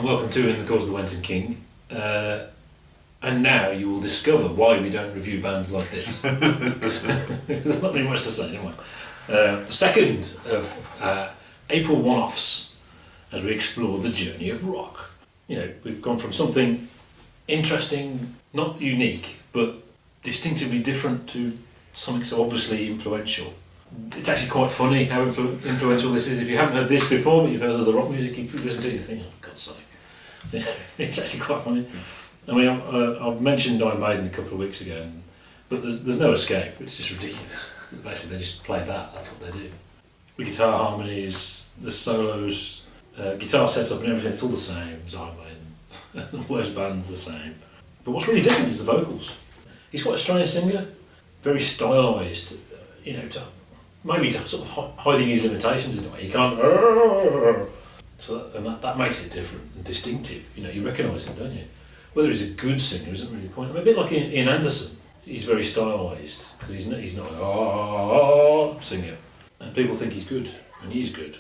and welcome to In the Cause of the Wenton King. And now you will discover why we don't review bands like this. There's not really much to say anyway. The second of April one-offs as we explore the journey of rock. You know, we've gone from something interesting, not unique, but distinctively different to something so obviously influential. It's actually quite funny how influential this is. If you haven't heard this before, but you've heard of the rock music, you listen to it, you think, oh, for God's sake. It's actually quite funny. I mean, I've mentioned Iron Maiden a couple of weeks ago, but there's no escape. It's just ridiculous. Basically, they just play that. That's what they do. The guitar harmonies, the solos, guitar setup and everything, it's all the same as Iron Maiden. All those bands are the same. But what's really different is the vocals. He's quite a strange singer, very stylised, you know, maybe to sort of hiding his limitations in a way. He can't... So that makes it different and distinctive. You know, you recognise him, don't you? Whether he's a good singer isn't really the point. I mean, a bit like Ian Anderson, he's very stylised because he's not a singer, and people think he's good, and he is good.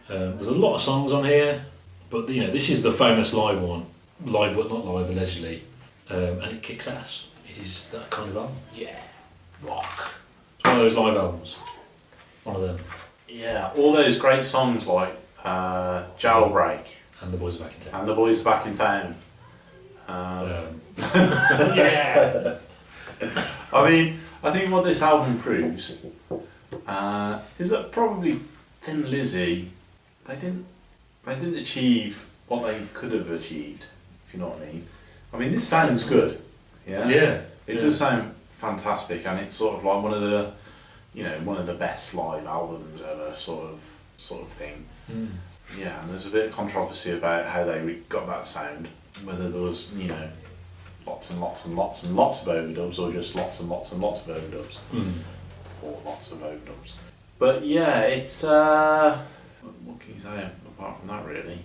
There's a lot of songs on here, but you know, this is the famous live one, live but not live allegedly, and it kicks ass. It is that kind of album. Yeah, rock. It's one of those live albums. One of them. Yeah, all those great songs like Jailbreak. And The Boys Are Back in Town. And The Boys Are Back in Town. Yeah. I mean, I think what this album proves is that probably Thin Lizzy, they didn't achieve what they could have achieved, if you know what I mean. I mean, this sounds good. Yeah. Yeah. It does sound fantastic, and it's sort of like one of the best live albums ever, sort of thing. Mm. Yeah, and there's a bit of controversy about how they got that sound, whether there was, you know, lots and lots and lots and lots of overdubs, or just lots and lots and lots of overdubs, or lots of overdubs. But yeah, it's what can you say apart from that, really?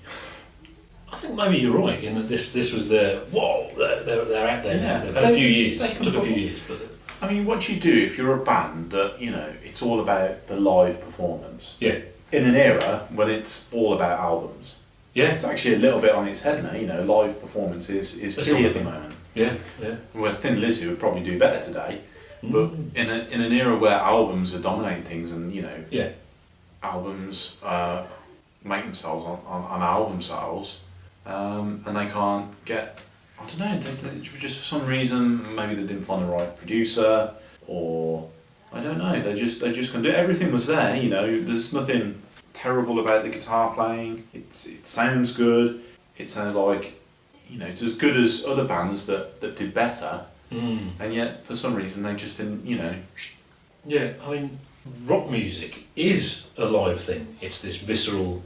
I think maybe you're right in that this was they're out there now. They've had a few years. It took a few years, but I mean, what you do if you're a band that, you know, it's all about the live performance. Yeah. In an era when it's all about albums. Yeah. It's actually a little bit on its head now, you know, live performance is key at the moment. Yeah, yeah. Where Thin Lizzy would probably do better today, but in an era where albums are dominating things, and you know, albums make themselves on album sales, and they can't get, I don't know, they just for some reason, maybe they didn't find the right producer, or I don't know, they just couldn't do it. Everything was there, you know, there's nothing terrible about the guitar playing, it sounds good, it sounds like, you know, it's as good as other bands that did better, and yet for some reason they just didn't, you know. Yeah, I mean, rock music is a live thing. It's this visceral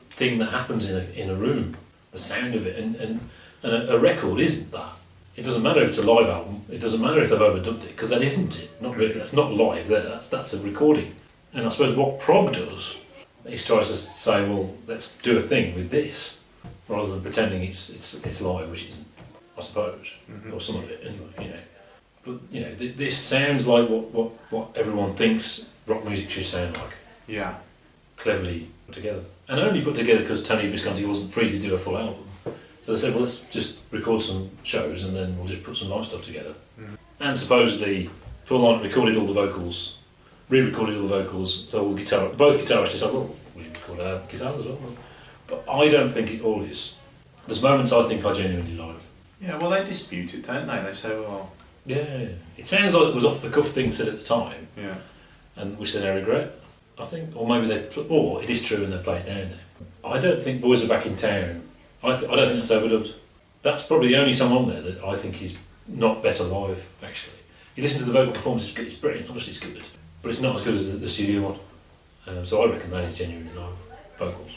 thing that happens in a room, the sound of it, and a record isn't that. It doesn't matter if it's a live album, it doesn't matter if they've overdubbed it, because that isn't it. Not really, that's not live, that's a recording. And I suppose what prog does is tries to say, well, let's do a thing with this, rather than pretending it's live, which isn't, I suppose, or some of it anyway, you know. But you know, this sounds like what everyone thinks rock music should sound like. Yeah. Cleverly put together, and only put together because Tony Visconti wasn't free to do a full album. So they said, well, let's just record some shows and then we'll just put some live stuff together. And supposedly, Phil Lynott recorded all the vocals, re-recorded all the vocals, so both guitarists said, well, we record our guitars as well. But I don't think it all is. There's moments I think are genuinely live. Yeah, well, they dispute it, don't they? They say, well... Yeah, it sounds like it was off-the-cuff things said at the time, yeah, and which they now regret, I think. Or maybe or it is true and they play it down now. I don't think Boys Are Back in Town, I don't think that's overdubbed. That's probably the only song on there that I think is not better live, actually. You listen to the vocal performance, it's brilliant, obviously it's good, but it's not as good as the studio one. So I reckon that is genuinely live vocals.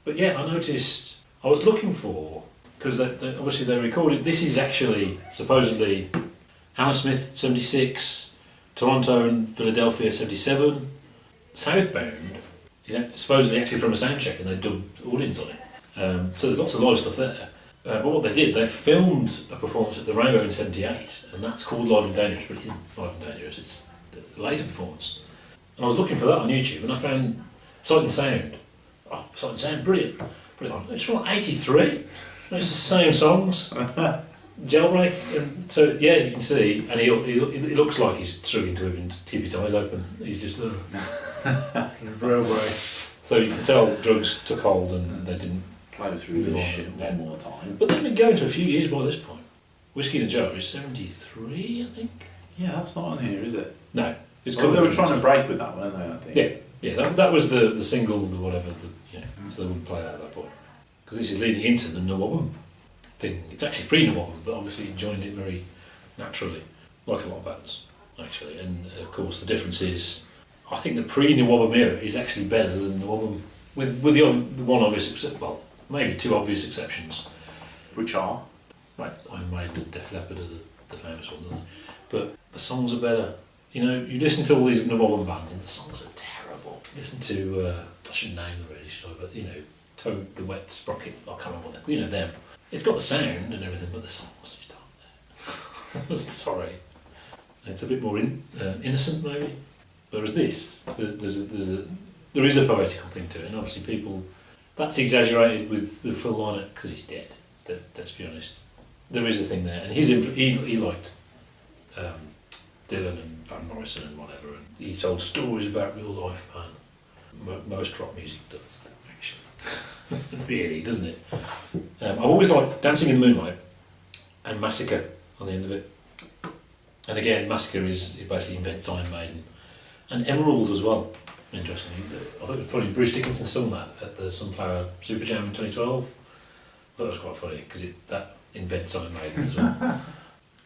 But yeah, I noticed, I was looking for, because obviously they recorded, this is actually supposedly Hammersmith 76, Toronto and Philadelphia 77, Southbound is supposedly actually from a sound check and they dubbed audience on it. So there's lots of live stuff there. But what they did, they filmed a performance at the Rainbow in 78, and that's called Live and Dangerous, but it isn't Live and Dangerous, it's the later performance. And I was looking for that on YouTube and I found Sight and Sound. Oh, Sight and Sound, brilliant. Put it on. It's from 83. And it's the same songs. Jailbreak. And so, yeah, you can see, and he looks like he's struggling to even keep his eyes open. He's just, Jailbreak. So you can tell drugs took hold and they didn't blow through this shit one more time. But they've been going for a few years by this point. Whiskey in a Jar is 73, I think. Yeah, that's not on here, is it? No. It's well, they were trying to break with that, weren't they, I think? Yeah, that was the single, the whatever, so they wouldn't play that at that point. Because this is leading into the Nawabum thing. It's actually pre-Nawabum, but obviously he joined it very naturally, like a lot of bands, actually. And of course the difference is, I think the pre-Nawabum era is actually better than Nawabum, with the one obvious, well, maybe two obvious exceptions. Which are? Right, Iron Maiden and Def Leppard are the famous ones, aren't they? But the songs are better. You know, you listen to all these Nawabum bands and the songs are terrible. You listen to, I shouldn't name them really, should I? But, you know, Toad the Wet Sprocket, I can't remember what they're, you know, them. It's got the sound and everything, but the songs just aren't there. Sorry. It's a bit more innocent, maybe. Whereas this, there is a poetical thing to it, and obviously people, that's exaggerated with Phil Lynott because he's dead. Let's be honest. There is a thing there, and he liked Dylan and Van Morrison and whatever, and he told stories about real life, man. Most rock music does, actually. Really, doesn't it? I've always liked Dancing in the Moonlight and Massacre on the end of it. And again, Massacre it basically invents Iron Maiden. And Emerald as well, interestingly. I thought it was funny, Bruce Dickinson sung that at the Sunflower Super Jam in 2012. I thought it was quite funny, because that invents Iron Maiden as well.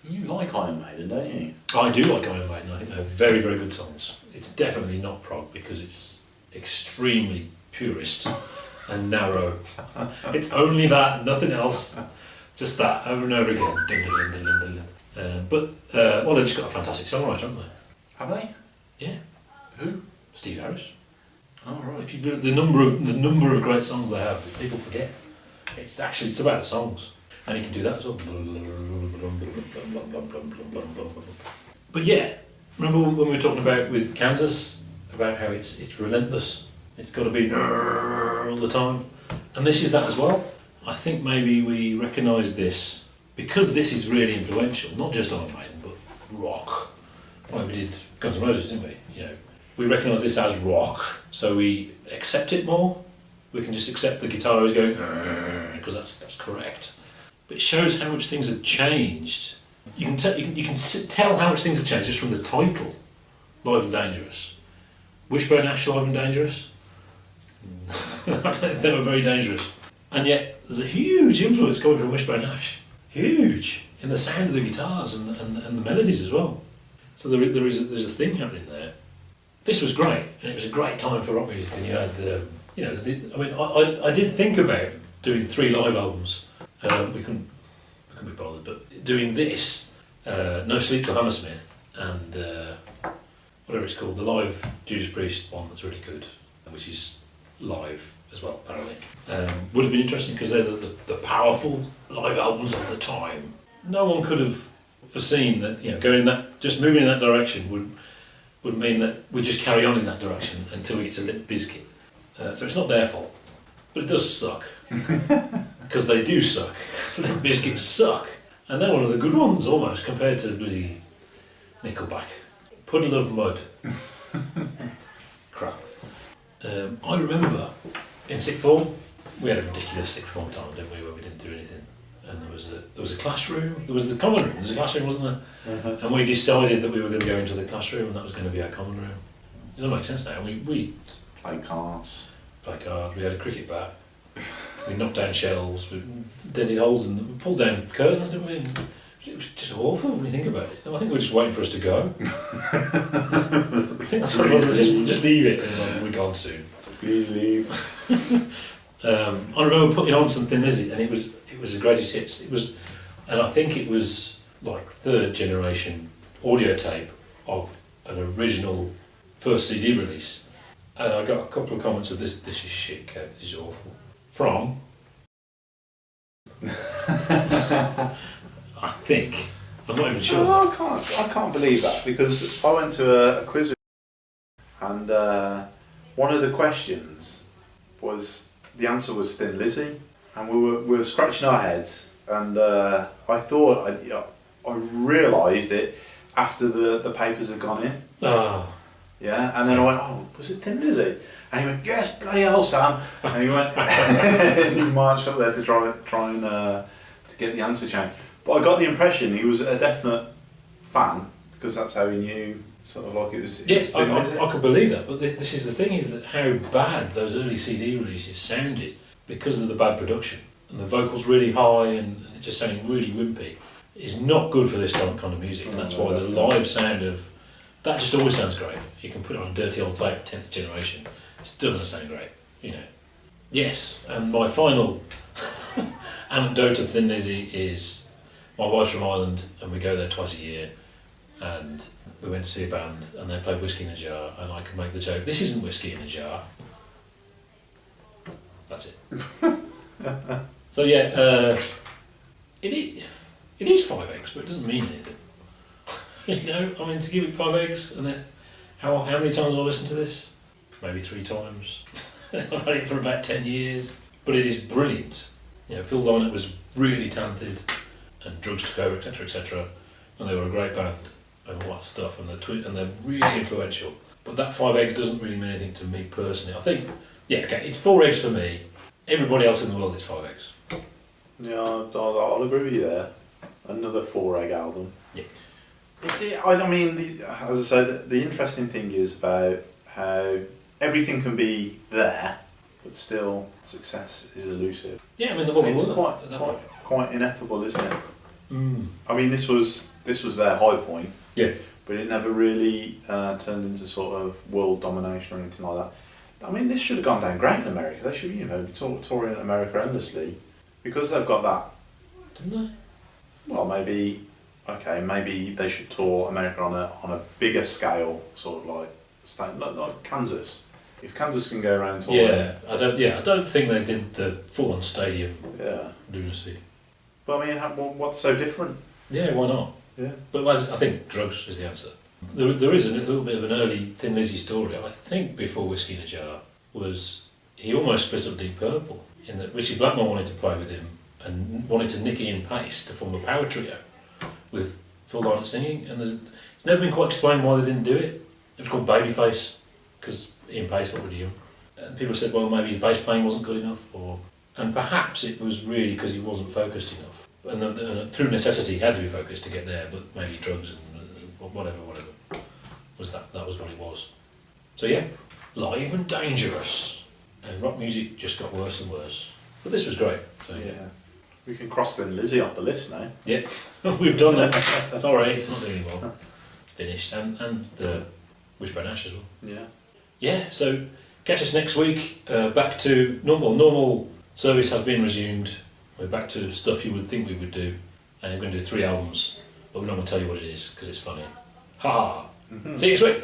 You like Iron Maiden, don't you? I do like Iron Maiden. I think they have very, very good songs. It's definitely not prog because it's extremely purist and narrow. It's only that, nothing else. Just that, over and over again. Well, they've just got a fantastic songwriter, haven't they? Have they? Yeah. Who? Steve Harris. Oh, right. If you do the number of great songs they have, people forget. It's about the songs. And he can do that as well. But yeah, remember when we were talking about with Kansas, about how it's relentless. It's got to be all the time. And this is that as well. I think maybe we recognise this, because this is really influential, not just Iron Maiden, but rock. Like we did Guns N' Roses, didn't we? You know, we recognise this as rock, so we accept it more. We can just accept the guitar is going, because that's correct. But it shows how much things have changed. You can tell how much things have changed just from the title, Live and Dangerous. Wishbone Ash, Live and Dangerous? I don't think they were very dangerous. And yet, there's a huge influence coming from Wishbone Ash. Huge. In the sound of the guitars and the melodies as well. So there's a thing happening there. This was great, and it was a great time for rock music. And you had, I did think about doing 3 live albums. We couldn't be bothered, but doing this, No Sleep Till Hammersmith, and whatever it's called, the live Judas Priest one that's really good, which is live as well, apparently. Would have been interesting because they're the powerful live albums of the time. No one could have foreseen that, you know, moving in that direction would mean that we just carry on in that direction until we get to Limp Bizkit. So it's not their fault, but it does suck. Because they do suck. Limp Bizkit suck. And they're one of the good ones almost compared to bloody Nickelback. Puddle of Mud. Crap. I remember in sixth form, we had a ridiculous sixth form time, didn't we, where we didn't do anything. And there was a classroom, there was the common room, there was a classroom, wasn't there? Uh-huh. And we decided that we were going to go into the classroom and that was going to be our common room. It doesn't make sense now. We played cards. We had a cricket bat. We knocked down shelves, we dented holes and we pulled down curtains, didn't we? And it was just awful when you think about it. I think they were just waiting for us to go. I think that's what it was. Just leave it and we're gone soon. Please leave. I remember putting on some Thin Lizzy and it was a greatest hits. And I think it was like 3rd generation audio tape of an original first CD release. And I got a couple of comments of this is shit, Kev, this is awful. From I think. I'm not even sure. No, I can't believe that, because I went to a quiz and one of the questions was the answer was Thin Lizzy, and we were scratching our heads, and I thought I realised it after the papers had gone in. Ah. Yeah, and then I went, oh, was it Thin Lizzy? And he went, yes, bloody hell, Sam. And he went, and he marched up there to try and to get the answer changed. But I got the impression he was a definite fan, because that's how he knew, sort of like it was. Yes, I could believe that. But this is the thing: is that how bad those early CD releases sounded because of the bad production and the vocals really high and it just sounding really wimpy is not good for this kind of music, and that's why the live sound of that just always sounds great. You can put it on a dirty old tape, 10th generation, it's still going to sound great, you know. Yes, and my final anecdote of Thin Lizzy is my wife's from Ireland and we go there twice a year, and we went to see a band and they played Whiskey in a Jar, and I can make the joke, this isn't Whiskey in a Jar. That's it. So yeah, it is 5 eggs, but it doesn't mean anything. You know, I mean, to give it 5 eggs, and then how many times have I listened to this? Maybe 3 times. I've had it for about 10 years. But it is brilliant. You know, Phil Lynott was really talented, and drugs took over, etc., and they were a great band, and all that stuff, and they're really influential. But that 5 eggs doesn't really mean anything to me personally. I think, yeah, okay, it's 4 eggs for me. Everybody else in the world is 5 eggs. Yeah, I'll agree with you there. Another 4-egg album. Yeah. I mean, as I said, the interesting thing is about how everything can be there, but still success is elusive. Yeah, I mean, it's quite ineffable, isn't it? Mm. I mean, this was their high point. Yeah. But it never really turned into sort of world domination or anything like that. I mean, this should have gone down great in America. They should, you know, be touring in America endlessly, because they've got that. Didn't they? Well, maybe they should tour America on a bigger scale, sort of like Kansas. If Kansas can go around touring. I don't think they did the full-on stadium. Yeah. Lunacy. But I mean, what's so different? Yeah, why not? Yeah. But I think drugs is the answer. There is a little bit of an early Thin Lizzy story. I think before Whiskey in a Jar was he almost split up Deep Purple in that Richie Blackmore wanted to play with him and wanted to nick Ian Pace to form a power trio with Phil Lynott singing, and it's never been quite explained why they didn't do it. It was called Babyface because Ian Pace looked really young. And people said, well, maybe his bass playing wasn't good enough, and perhaps it was really because he wasn't focused enough. And through necessity, he had to be focused to get there, but maybe drugs and whatever was that was what it was. So yeah, live and dangerous, and rock music just got worse and worse. But this was great. So yeah. We can cross Thin Lizzy off the list now. Yeah, we've done that. Sorry, not doing anymore. Finished, and Wishbone Ash as well. Yeah. Yeah, so catch us next week. Back to normal service has been resumed. We're back to stuff you would think we would do, and we're going to do 3 albums, but we're not going to tell you what it is because it's funny. Ha ha! See you next week.